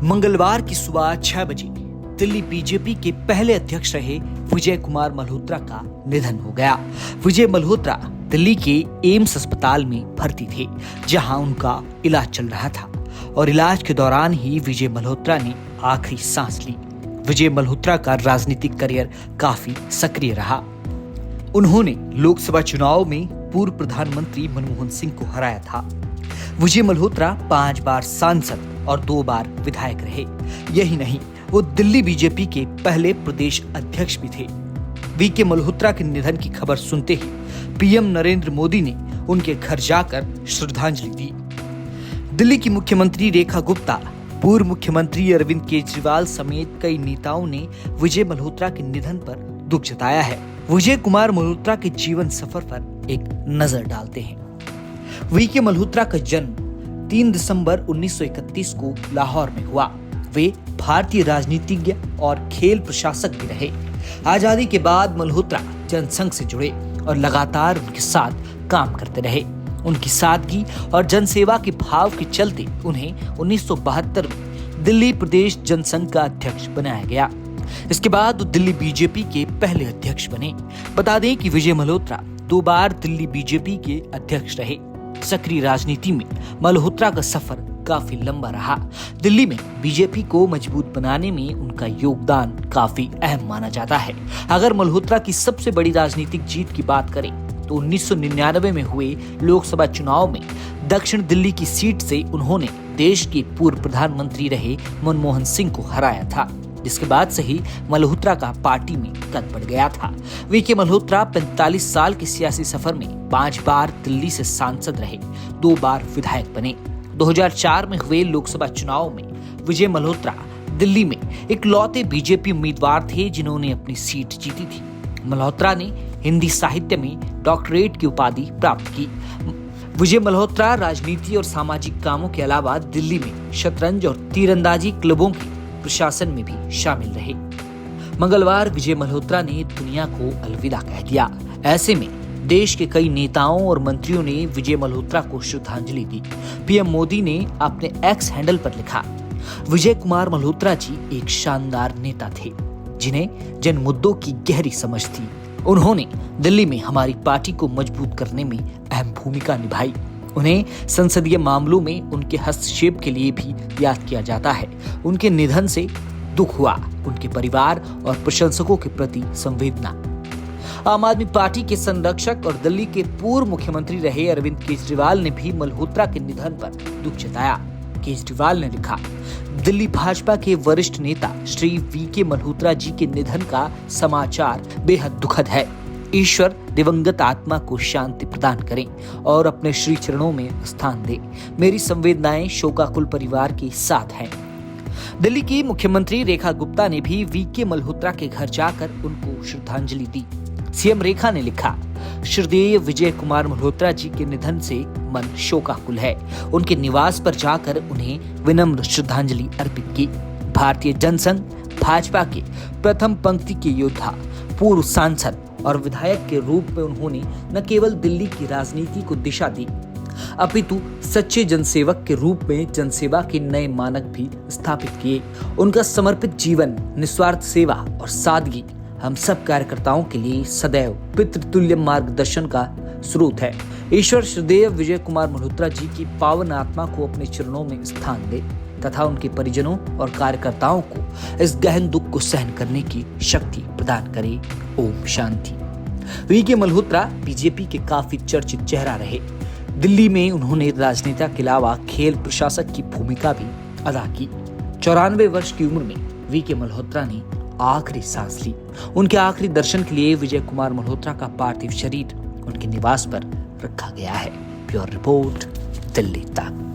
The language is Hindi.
मंगलवार की सुबह 6 बजे दिल्ली बीजेपी के पहले अध्यक्ष रहे विजय कुमार मल्होत्रा का निधन हो गया। विजय मल्होत्रा दिल्ली के एम्स अस्पताल में भर्ती थे, जहां उनका इलाज चल रहा था और इलाज के दौरान ही विजय मल्होत्रा ने आखिरी सांस ली। विजय मल्होत्रा का राजनीतिक करियर काफी सक्रिय रहा। उन्होंने लोकसभा चुनाव में पूर्व प्रधानमंत्री मनमोहन सिंह को हराया था। विजय मल्होत्रा 5 बार सांसद और 2 बार विधायक रहे। यही नहीं, वो दिल्ली बीजेपी के पहले प्रदेश अध्यक्ष भी थे। वीके मल्होत्रा के निधन की खबर सुनते ही पीएम नरेंद्र मोदी ने उनके घर जाकर श्रद्धांजलि दी। दिल्ली की मुख्यमंत्री रेखा गुप्ता, पूर्व मुख्यमंत्री अरविंद केजरीवाल समेत कई नेताओं ने विजय मल्होत्रा के निधन पर दुख जताया है। विजय कुमार मल्होत्रा के जीवन सफर पर एक नजर डालते हैं। वीके मल्होत्रा का जन्म 3 दिसंबर 1931 को लाहौर में हुआ। वे भारतीय राजनीतिज्ञ और खेल प्रशासक भी रहे। आजादी के बाद मल्होत्रा जनसंघ से जुड़े और लगातार उनके साथ काम करते रहे। उनकी सादगी और जनसेवा के भाव के चलते उन्हें 1972 में दिल्ली प्रदेश जनसंघ का अध्यक्ष बनाया गया। इसके बाद वो दिल्ली बीजेपी के पहले अध्यक्ष बने। बता दें कि विजय मल्होत्रा 2 बार दिल्ली बीजेपी के अध्यक्ष रहे। सक्रिय राजनीति में मल्होत्रा का सफर काफी लंबा रहा। दिल्ली में बीजेपी को मजबूत बनाने में उनका योगदान काफी अहम माना जाता है। अगर मल्होत्रा की सबसे बड़ी राजनीतिक जीत की बात करें तो 1999 में हुए लोकसभा चुनाव में दक्षिण दिल्ली की सीट से उन्होंने देश के पूर्व प्रधानमंत्री रहे मनमोहन सिंह को हराया था, जिसके बाद से ही मल्होत्रा का पार्टी में कद बढ़ गया था। वीके मल्होत्रा 45 साल के सियासी सफर में 5 बार दिल्ली से सांसद रहे, 2 बार विधायक बने। 2004 में हुए लोकसभा चुनाव में विजय मल्होत्रा दिल्ली में इकलौते बीजेपी उम्मीदवार थे जिन्होंने अपनी सीट जीती थी। मल्होत्रा ने हिंदी साहित्य में डॉक्टरेट की उपाधि प्राप्त की। विजय मल्होत्रा राजनीति और सामाजिक कामों के अलावा दिल्ली में शतरंज और तीरंदाजी क्लबों के प्रशासन में भी शामिल रहे। मंगलवार विजय मल्होत्रा ने दुनिया को अलविदा कह दिया। ऐसे में देश के कई नेताओं और मंत्रियों ने विजय मल्होत्रा को श्रद्धांजलि दी। पीएम मोदी ने अपने एक्स हैंडल पर लिखा, विजय कुमार मल्होत्रा जी एक शानदार नेता थे जिन्हें जन मुद्दों की गहरी समझ थी। उन्होंने दिल्ली में हमारी पार्टी को मजबूत करने में अहम भूमिका निभाई। उन्हें संसदीय मामलों में उनके हस्तक्षेप के लिए भी याद किया जाता है। उनके निधन से दुख हुआ। उनके परिवार और प्रशंसकों के प्रति संवेदना। आम आदमी पार्टी के संरक्षक और दिल्ली के पूर्व मुख्यमंत्री रहे अरविंद केजरीवाल ने भी मल्होत्रा के निधन पर दुख जताया। केजरीवाल ने लिखा, दिल्ली भाजपा के वरिष्ठ नेता श्री वीके मल्होत्रा जी के निधन का समाचार बेहद दुखद है। ईश्वर दिवंगत आत्मा को शांति प्रदान करें और अपने श्री चरणों में स्थान दे। मेरी संवेदनाएं शोकाकुल परिवार के साथ हैं। दिल्ली की मुख्यमंत्री रेखा गुप्ता ने भी वीके मल्होत्रा के घर जाकर उनको श्रद्धांजलि दी। सीएम रेखा ने लिखा, श्रद्धेय विजय कुमार मल्होत्रा जी के निधन से मन शोकाकुल है। उनके निवास पर जाकर उन्हें विनम्र श्रद्धांजलि अर्पित की। भारतीय जनसंघ भाजपा के प्रथम पंक्ति के योद्धा, पूर्व सांसद और विधायक के रूप में उन्होंने न केवल दिल्ली की राजनीति को दिशा दी, अपितु सच्चे जनसेवक के रूप में जनसेवा के नए मानक भी स्थापित किए। उनका समर्पित जीवन, निस्वार्थ सेवा और सादगी हम सब कार्यकर्ताओं के लिए सदैव पितृतुल्य मार्गदर्शन का स्रोत है। ईश्वर श्रद्धेय विजय कुमार मल्होत्रा जी की पावन आत्मा को अपने चरणों में स्थान दे तथा उनके परिजनों और कार्यकर्ताओं को इस गहन दुख को सहन करने की शक्ति प्रदान करे। ओम शांति। वीके मल्होत्रा बीजेपी के काफी चर्चित चेहरा रहे। दिल्ली में उन्होंने राजनेता के अलावा खेल प्रशासक की भूमिका भी अदा की। 94 वर्ष की उम्र में वीके मल्होत्रा ने आखिरी सांस ली। उनके आखिरी दर्शन के लिए विजय कुमार मल्होत्रा का पार्थिव शरीर उनके निवास पर रखा गया है। ब्यूरो रिपोर्ट, दिल्ली तक।